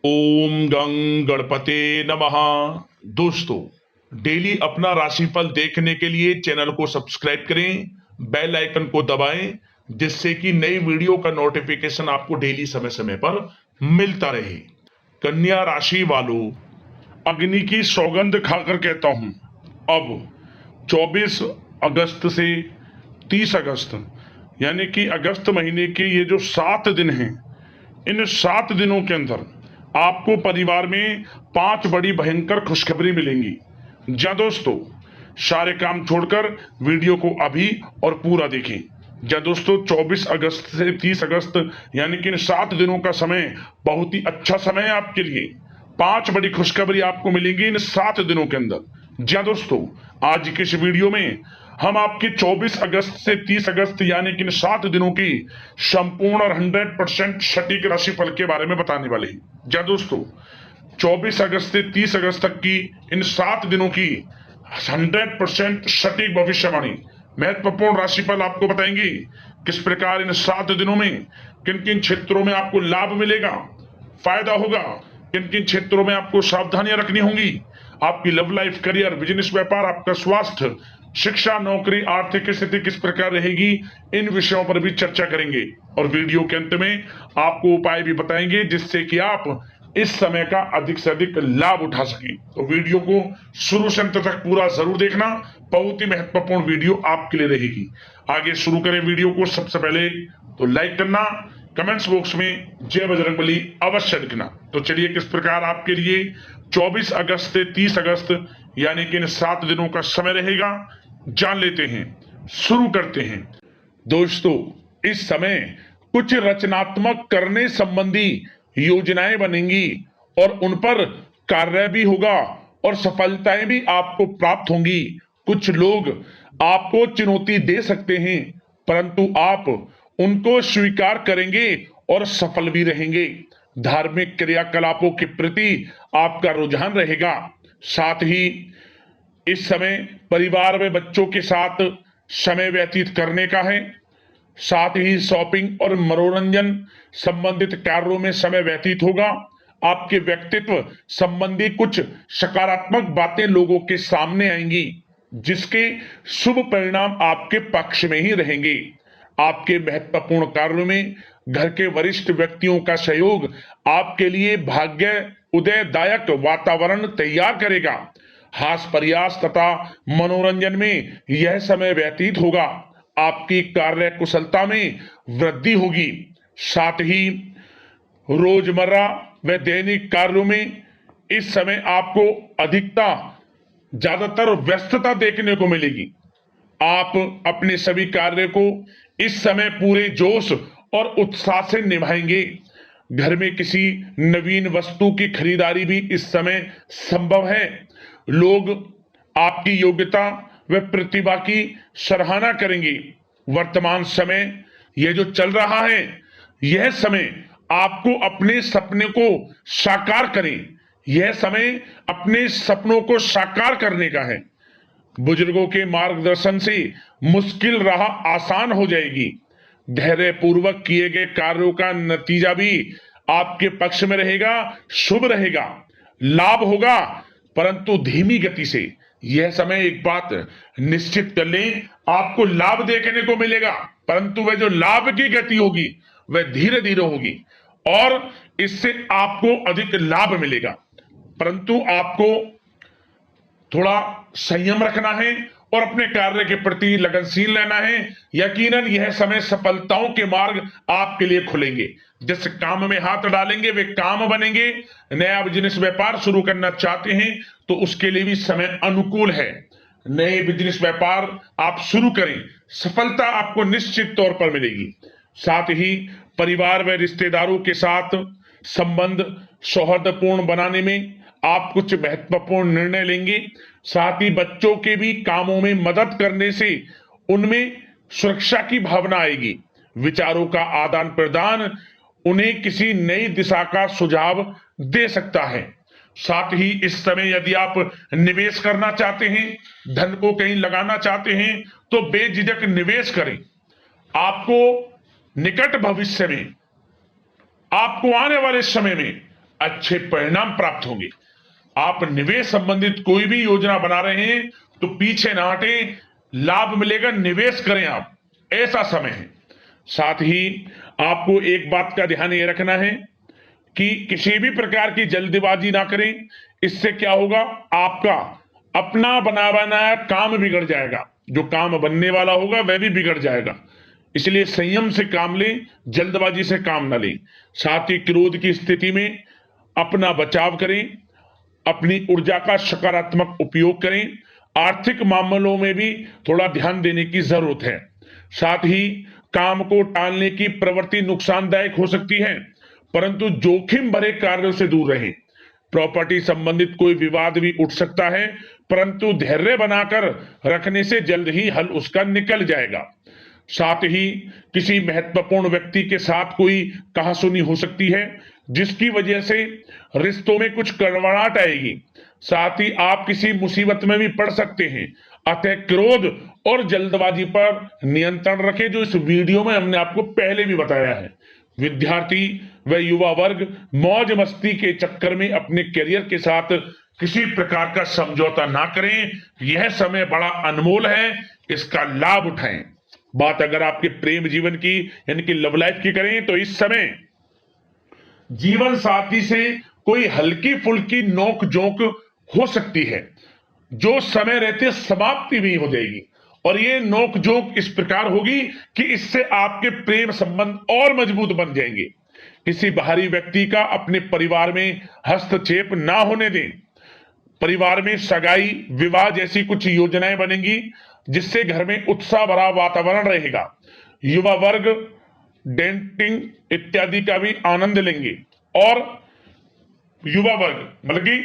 ओम गं गणपते नमः। दोस्तों, डेली अपना राशिफल देखने के लिए चैनल को सब्सक्राइब करें, बेल आइकन को दबाएं, जिससे कि नई वीडियो का नोटिफिकेशन आपको डेली समय समय पर मिलता रहे। कन्या राशि वालों, अग्नि की सौगंध खाकर कहता हूं, अब 24 अगस्त से 30 अगस्त यानी कि अगस्त महीने के ये जो 7 दिन हैं, इन 7 दिनों के अंदर आपको परिवार में 5 बड़ी भयंकर खुशखबरी मिलेंगी। जा दोस्तों, सारे काम छोड़कर वीडियो को अभी और पूरा देखें। जा दोस्तों, 24 अगस्त से 30 अगस्त यानी कि इन 7 दिनों का समय बहुत ही अच्छा समय है आपके लिए। 5 बड़ी खुशखबरी आपको मिलेंगी इन 7 दिनों के अंदर। जा दोस्तों, आज की इस वीडियो में हम आपके 24 अगस्त से 30 अगस्त यानी कि इन 7 दिनों की संपूर्ण और 100% सटीक राशिफल के बारे में बताने वाले हैं। जा दोस्तों, 24 अगस्त से 30 अगस्त तक की इन 7 दिनों की 100% सटीक भविष्यवाणी महत्वपूर्ण राशिफल आपको बताएंगे। किस प्रकार इन 7 दिनों में किन किन क्षेत्रों में आपको लाभ मिलेगा, फायदा होगा, किन किन क्षेत्रों में आपको सावधानियां रखनी होंगी, आपकी लव लाइफ, करियर, बिजनेस, व्यापार, आपका स्वास्थ्य, शिक्षा, नौकरी, आर्थिक स्थिति किस प्रकार रहेगी, इन विषयों पर भी चर्चा करेंगे। और वीडियो के अंत में आपको उपाय भी बताएंगे जिससे कि आप इस समय का अधिक से अधिक लाभ उठा सकें। तो वीडियो को शुरू से अंत तक पूरा जरूर देखना, बहुत ही महत्वपूर्ण वीडियो आपके लिए रहेगी। आगे शुरू करें वीडियो को। सबसे पहले तो लाइक करना, कमेंट्स बॉक्स में जय बजरंगबली अवश्य लिखना। तो चलिए, किस प्रकार आपके लिए 24 अगस्त से 30 अगस्त यानी कि इन 7 दिनों का समय रहेगा, जान लेते हैं, शुरू करते हैं। दोस्तों, इस समय कुछ रचनात्मक करने संबंधी योजनाएं बनेंगी और उन पर कार्य भी होगा और सफलताएं भी आपको प्राप्त होंगी। कुछ लोग आपको चुनौती दे सकते हैं, परंतु आप उनको स्वीकार करेंगे और सफल भी रहेंगे। धार्मिक क्रियाकलापों के प्रति आपका रुझान रहेगा। साथ ही इस समय परिवार में बच्चों के साथ समय व्यतीत करने का है। साथ ही शॉपिंग और मनोरंजन संबंधित कार्यों में समय व्यतीत होगा। आपके व्यक्तित्व संबंधी कुछ सकारात्मक बातें लोगों के सामने आएंगी, जिसके शुभ परिणाम आपके पक्ष में ही रहेंगे। आपके महत्वपूर्ण कार्यों में घर के वरिष्ठ व्यक्तियों का सहयोग आपके लिए भाग्य उदयदायक वातावरण तैयार करेगा। हास्य प्रयास तथा मनोरंजन में यह समय व्यतीत होगा। आपकी कार्य कुशलता में वृद्धि होगी। साथ ही रोजमर्रा व दैनिक कार्यों में इस समय आपको ज्यादातर व्यस्तता देखने को मिलेगी। आप अपने सभी कार्य को इस समय पूरे जोश और उत्साह से निभाएंगे। घर में किसी नवीन वस्तु की खरीदारी भी इस समय संभव है। लोग आपकी योग्यता व प्रतिभा की सराहना करेंगे। वर्तमान समय यह जो चल रहा है, यह समय आपको अपने सपने को साकार करें। यह समय अपने सपनों को साकार करने का है। बुजुर्गों के मार्गदर्शन से मुश्किल राह आसान हो जाएगी। धैर्य पूर्वक किए गए कार्यों का नतीजा भी आपके पक्ष में रहेगा, शुभ रहेगा, लाभ होगा, परंतु धीमी गति से। यह समय एक बात निश्चित कर लें, आपको लाभ देखने को मिलेगा, परंतु वह जो लाभ की गति होगी वह धीरे धीरे होगी और इससे आपको अधिक लाभ मिलेगा। परंतु आपको थोड़ा संयम रखना है और अपने कार्य के प्रति लगनशील रहना है। यकीनन यह समय सफलताओं के मार्ग आपके लिए खुलेंगे। जिस काम में हाथ डालेंगे वे काम बनेंगे। नया बिजनेस व्यापार शुरू करना चाहते हैं तो उसके लिए भी समय अनुकूल है। नए बिजनेस व्यापार आप शुरू करें, सफलता आपको निश्चित तौर पर मिलेगी। साथ ही परिवार व रिश्तेदारों के साथ संबंध सौहार्दपूर्ण बनाने में आप कुछ महत्वपूर्ण निर्णय लेंगे। साथ ही बच्चों के भी कामों में मदद करने से उनमें सुरक्षा की भावना आएगी। विचारों का आदान प्रदान उन्हें किसी नई दिशा का सुझाव दे सकता है। साथ ही इस समय यदि आप निवेश करना चाहते हैं, धन को कहीं लगाना चाहते हैं, तो बेझिझक निवेश करें। आपको निकट भविष्य में, आपको आने वाले समय में अच्छे परिणाम प्राप्त होंगे। आप निवेश संबंधित कोई भी योजना बना रहे हैं तो पीछे ना हटें, लाभ मिलेगा, निवेश करें आप, ऐसा समय है। साथ ही आपको एक बात का ध्यान ये रखना है कि किसी भी प्रकार की जल्दबाजी ना करें। इससे क्या होगा, आपका अपना बना बनाया काम बिगड़ जाएगा, जो काम बनने वाला होगा वह भी बिगड़ जाएगा। इसलिए संयम से काम लें, जल्दबाजी से काम ना लें। साथ ही क्रोध की स्थिति में अपना बचाव करें, अपनी ऊर्जा का सकारात्मक उपयोग करें। आर्थिक मामलों में भी थोड़ा ध्यान देने की जरूरत है। साथ ही काम को टालने की प्रवृत्ति नुकसानदायक हो सकती है, परंतु जोखिम भरे कार्यों से दूर रहें। प्रॉपर्टी संबंधित कोई विवाद भी उठ सकता है, परंतु धैर्य बनाकर रखने से जल्द ही हल उसका निकल जाएगा। साथ ही किसी महत्वपूर्ण व्यक्ति के साथ कोई कहासुनी हो सकती है, जिसकी वजह से रिश्तों में कुछ कड़वाहट आएगी। साथ ही आप किसी मुसीबत में भी पड़ सकते हैं। अतः क्रोध और जल्दबाजी पर नियंत्रण रखें, जो इस वीडियो में हमने आपको पहले भी बताया है। विद्यार्थी व युवा वर्ग मौज मस्ती के चक्कर में अपने करियर के साथ किसी प्रकार का समझौता ना करें। यह समय बड़ा अनमोल है, इसका लाभ उठाएं। बात अगर आपके प्रेम जीवन की यानी कि लव लाइफ की करें तो इस समय जीवन साथी से कोई हल्की फुल्की नोक झोंक हो सकती है, जो समय रहते समाप्ति भी हो जाएगी। और ये नोक झोंक इस प्रकार होगी कि इससे आपके प्रेम संबंध और मजबूत बन जाएंगे। किसी बाहरी व्यक्ति का अपने परिवार में हस्तक्षेप ना होने दें। परिवार में सगाई, विवाह जैसी कुछ योजनाएं बनेंगी, जिससे घर में उत्साह भरा वातावरण रहेगा। युवा वर्ग डेटिंग इत्यादि का भी आनंद लेंगे। और युवा वर्ग मतलब कि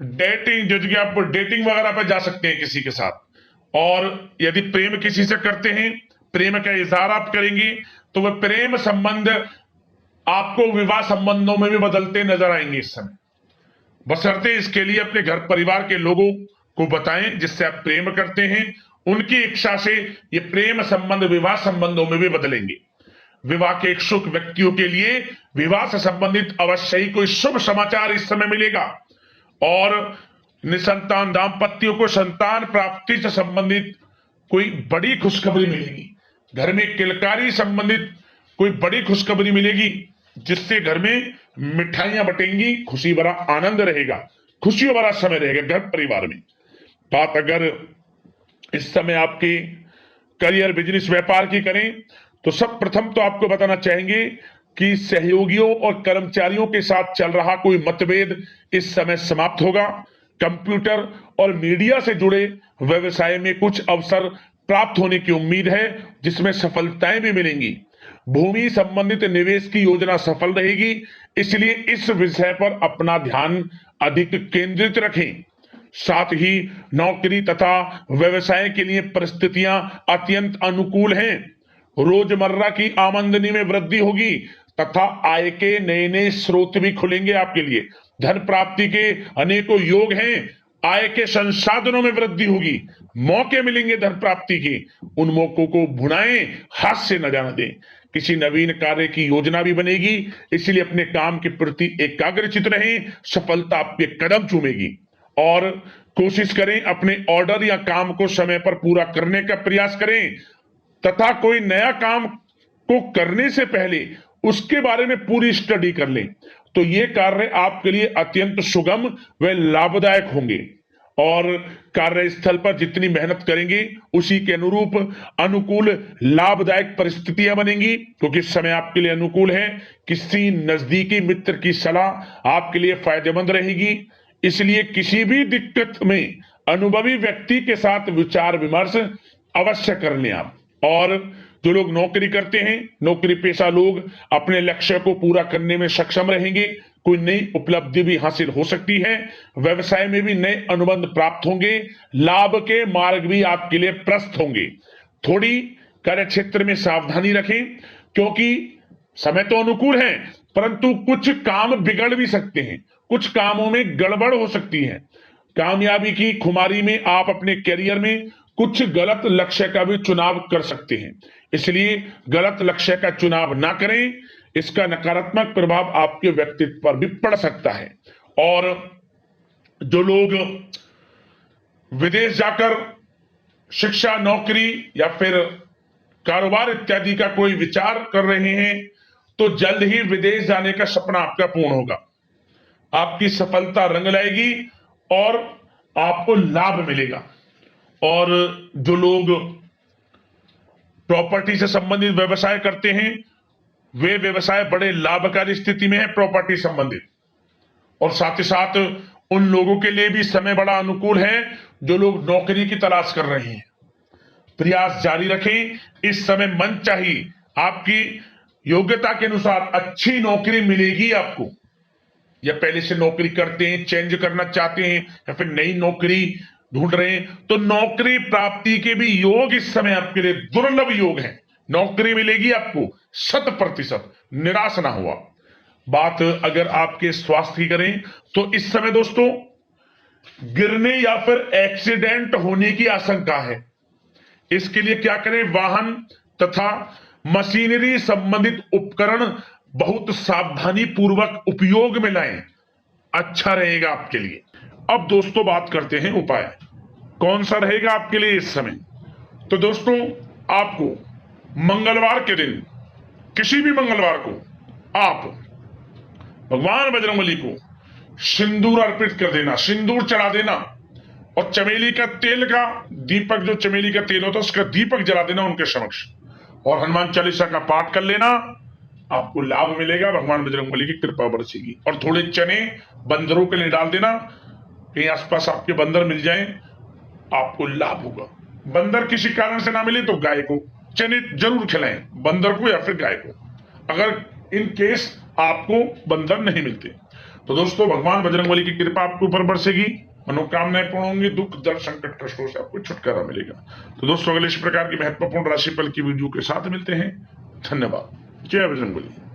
डेटिंग, जैसे कि आप डेटिंग वगैरह पर जा सकते हैं किसी के साथ। और यदि प्रेम किसी से करते हैं, प्रेम का इजहार आप करेंगे, तो वह प्रेम संबंध आपको विवाह संबंधों में भी बदलते नजर आएंगे इस समय। बशर्ते इसके लिए अपने घर परिवार के लोगों को बताएं जिससे आप प्रेम करते हैं। उनकी इच्छा से ये प्रेम संबंध विवाह संबंधों में भी बदलेंगे। विवाह के इच्छुक व्यक्तियों के लिए विवाह से संबंधित अवश्य ही कोई शुभ समाचार इस समय मिलेगा। और निसंतान दाम्पत्यों को संतान प्राप्ति से संबंधित कोई बड़ी खुशखबरी मिलेगी। घर में किलकारी संबंधित कोई बड़ी खुशखबरी मिलेगी, जिससे घर में मिठाइयां बटेंगी, खुशी भरा आनंद रहेगा, खुशियों भरा समय रहेगा घर परिवार में। बात अगर इस समय आपके करियर, बिजनेस, व्यापार की करें तो सब प्रथम तो आपको बताना चाहेंगे कि सहयोगियों और कर्मचारियों के साथ चल रहा कोई मतभेद इस समय समाप्त होगा। कंप्यूटर और मीडिया से जुड़े व्यवसाय में कुछ अवसर प्राप्त होने की उम्मीद है, जिसमें सफलताएं भी मिलेंगी। भूमि संबंधित निवेश की योजना सफल रहेगी, इसलिए इस विषय पर अपना ध्यान अधिक केंद्रित रखें। साथ ही नौकरी तथा व्यवसाय के लिए परिस्थितियां अत्यंत अनुकूल हैं। रोजमर्रा की आमदनी में वृद्धि होगी तथा आय के नए नए स्रोत भी खुलेंगे आपके लिए। धन प्राप्ति के अनेकों योग हैं। आय के संसाधनों में वृद्धि होगी, मौके मिलेंगे धन प्राप्ति के। उन मौकों को भुनाएं, हाथ से न जाने दें। किसी नवीन कार्य की योजना भी बनेगी, इसलिए अपने काम के प्रति एकाग्रचित रहें, सफलता आपके कदम चूमेगी। और कोशिश करें अपने ऑर्डर या काम को समय पर पूरा करने का प्रयास करें तथा कोई नया काम को करने से पहले उसके बारे में पूरी स्टडी कर लें, तो ये कार्य आपके लिए अत्यंत सुगम व लाभदायक होंगे। और कार्यस्थल पर जितनी मेहनत करेंगे उसी के अनुरूप अनुकूल लाभदायक परिस्थितियां बनेंगी, क्योंकि इस समय आपके लिए अनुकूल है। किसी नजदीकी मित्र की सलाह आपके लिए फायदेमंद रहेगी, इसलिए किसी भी दिक्कत में अनुभवी व्यक्ति के साथ विचार विमर्श अवश्य कर लें आप। और जो लोग नौकरी करते हैं, नौकरी पेशा लोग अपने लक्ष्य को पूरा करने में सक्षम रहेंगे। कोई नई उपलब्धि भी हासिल हो सकती है। व्यवसाय में भी नए अनुबंध प्राप्त होंगे। लाभ के मार्ग भी आपके लिए प्रशस्त होंगे। थोड़ी कार्य क्षेत्र में सावधानी रखें, क्योंकि समय तो अनुकूल है, परंतु कुछ काम बिगड़ भी सकते हैं, कुछ कामों में गड़बड़ हो सकती है। कामयाबी की खुमारी में आप अपने करियर में कुछ गलत लक्ष्य का भी चुनाव कर सकते हैं, इसलिए गलत लक्ष्य का चुनाव ना करें। इसका नकारात्मक प्रभाव आपके व्यक्तित्व पर भी पड़ सकता है। और जो लोग विदेश जाकर शिक्षा, नौकरी या फिर कारोबार इत्यादि का कोई विचार कर रहे हैं, तो जल्द ही विदेश जाने का सपना आपका पूर्ण होगा। आपकी सफलता रंग लाएगी और आपको लाभ मिलेगा। और जो लोग प्रॉपर्टी से संबंधित व्यवसाय करते हैं, वे व्यवसाय बड़े लाभकारी स्थिति में है प्रॉपर्टी संबंधित। और साथ ही साथ उन लोगों के लिए भी समय बड़ा अनुकूल है जो लोग नौकरी की तलाश कर रहे हैं। प्रयास जारी रखें, इस समय मन चाहिए आपकी योग्यता के अनुसार अच्छी नौकरी मिलेगी आपको। या पहले से नौकरी करते हैं, चेंज करना चाहते हैं, या फिर नई नौकरी ढूंढ रहे हैं, तो नौकरी प्राप्ति के भी योग इस समय आपके लिए दुर्लभ योग है। नौकरी मिलेगी आपको 100%, निराश ना हुआ। बात अगर आपके स्वास्थ्य की करें तो इस समय दोस्तों गिरने या फिर एक्सीडेंट होने की आशंका है। इसके लिए क्या करें? वाहन तथा मशीनरी संबंधित उपकरण बहुत सावधानी पूर्वक उपयोग में लाएं, अच्छा रहेगा आपके लिए। अब दोस्तों बात करते हैं उपाय, कौन सा रहेगा आपके लिए इस समय। तो दोस्तों आपको मंगलवार के दिन, किसी भी मंगलवार को आप भगवान बजरंगबली को सिंदूर अर्पित कर देना, सिंदूर चढ़ा देना, और चमेली का तेल का दीपक, जो चमेली का तेल होता है उसका दीपक जला देना उनके समक्ष, और हनुमान चालीसा का पाठ कर लेना। आपको लाभ मिलेगा, भगवान बजरंगबली की कृपा बरसेगी। और थोड़े चने बंदरों के लिए डाल देना, कहीं आसपास आपके बंदर मिल जाएं, आपको लाभ होगा। बंदर किसी कारण से ना मिले तो गाय को चने जरूर खिलाएं, बंदर को या फिर गाय को, अगर इन केस आपको बंदर नहीं मिलते। तो दोस्तों भगवान बजरंगबली की कृपा आपके ऊपर बरसेगी, मनोकामनाएं पूर्ण होंगी, दुख दर्द संकट कष्टों से आपको छुटकारा मिलेगा। तो दोस्तों अगले इस प्रकार की महत्वपूर्ण राशिफल की वीडियो के साथ मिलते हैं। धन्यवाद। जय बजरंगबली।